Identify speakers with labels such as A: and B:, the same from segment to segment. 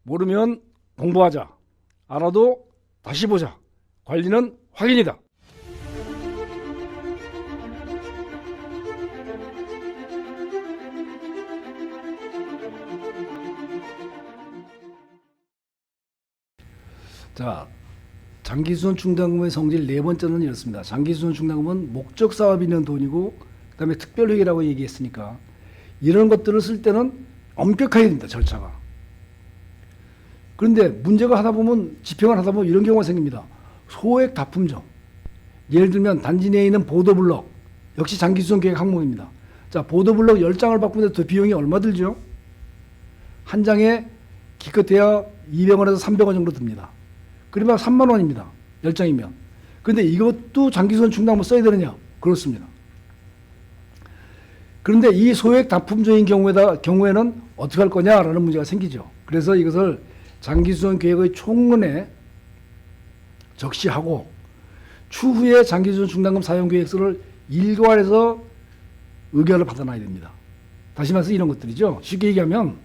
A: 모르면 공부하자. 알아도 다시 보자. 관리는 확인이다. 자, 장기수선 충당금의 성질 네 번째는 이렇습니다. 장기수선 충당금은 목적 사업이 있는 돈이고 그다음에 특별회계라고 얘기했으니까 이런 것들을 쓸 때는 엄격하게 됩니다. 절차가. 그런데 문제가 하다 보면 집행을 하다 보면 이런 경우가 생깁니다. 소액 납품점. 예를 들면 단지 내에 있는 보도블럭. 역시 장기수선 계획 항목입니다. 자, 보도블럭 10장을 바꾸는데 그 비용이 얼마 들죠? 한 장에 기껏해야 200원에서 300원 정도 듭니다. 그러면 3만 원입니다. 10장이면. 그런데 이것도 장기수선 충당금 써야 되느냐? 그렇습니다. 그런데 이 소액 납품점인 경우에는 어떻게 할 거냐라는 문제가 생기죠. 그래서 이것을 장기수선 계획의 총론에 적시하고 추후에 장기수선 충당금 사용 계획서를 일괄해서 의결을 받아놔야 됩니다. 다시 말해서 이런 것들이죠. 쉽게 얘기하면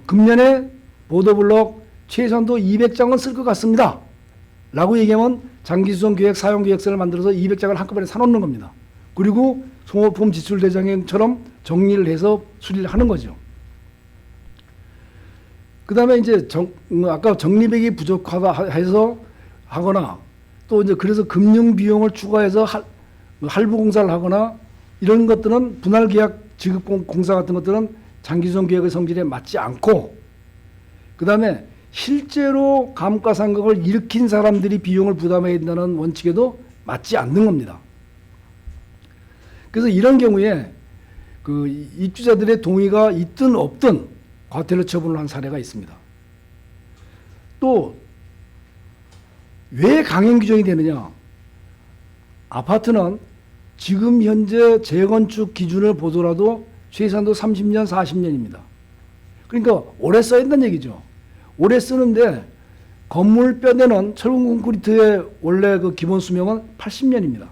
A: 금년에 보도블럭 최소한도 200장은 쓸 것 같습니다. 라고 얘기하면 장기수선 계획 사용 계획서를 만들어서 200장을 한꺼번에 사놓는 겁니다. 그리고 소모품 지출 대장처럼 정리를 해서 수리를 하는 거죠. 그 다음에 이제 아까 적립액이 부족하다 해서 하거나 또 이제 그래서 금융 비용을 추가해서 할부 공사를 하거나 이런 것들은 분할 계약 지급 공사 같은 것들은 장기수선 계획의 성질에 맞지 않고 그 다음에 실제로 감가상각을 일으킨 사람들이 비용을 부담해야 된다는 원칙에도 맞지 않는 겁니다. 그래서 이런 경우에 그 입주자들의 동의가 있든 없든 과태료 처분을 한 사례가 있습니다. 또 왜 강행 규정이 되느냐? 아파트는 지금 현재 재건축 기준을 보더라도 최소한도 30년, 40년입니다. 그러니까 오래 써야 된다는 얘기죠. 오래 쓰는데 건물 뼈대는 철근 콘크리트의 원래 그 기본 수명은 80년입니다.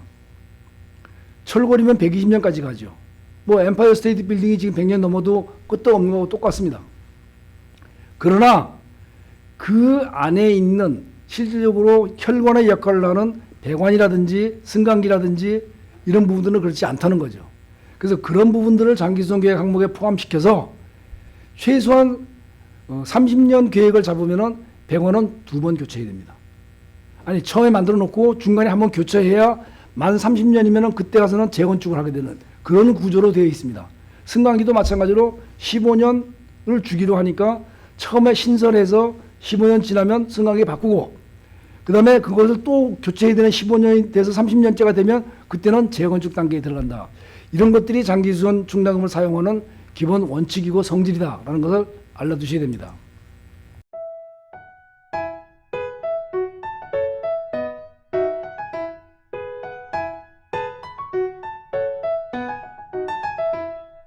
A: 철골이면 120년까지 가죠. 뭐 엠파이어 스테이트 빌딩이 지금 100년 넘어도 끝도 없는 거하고 똑같습니다. 그러나 그 안에 있는 실질적으로 혈관의 역할을 하는 배관이라든지 승강기라든지 이런 부분들은 그렇지 않다는 거죠. 그래서 그런 부분들을 장기수선 계획 항목에 포함시켜서 최소한 30년 계획을 잡으면은 배관은 2번 교체해야 됩니다. 아니 처음에 만들어 놓고 중간에 한번 교체해야 만 30년이면은 그때 가서는 재건축을 하게 되는 그런 구조로 되어 있습니다. 승강기도 마찬가지로 15년을 주기로 하니까 처음에 신설해서 15년 지나면 승강기 바꾸고 그 다음에 그것을 또 교체해야 되는 15년이 돼서 30년째가 되면 그때는 재건축 단계에 들어간다. 이런 것들이 장기수선 충당금을 사용하는 기본 원칙이고 성질이다라는 것을 알려두셔야 됩니다.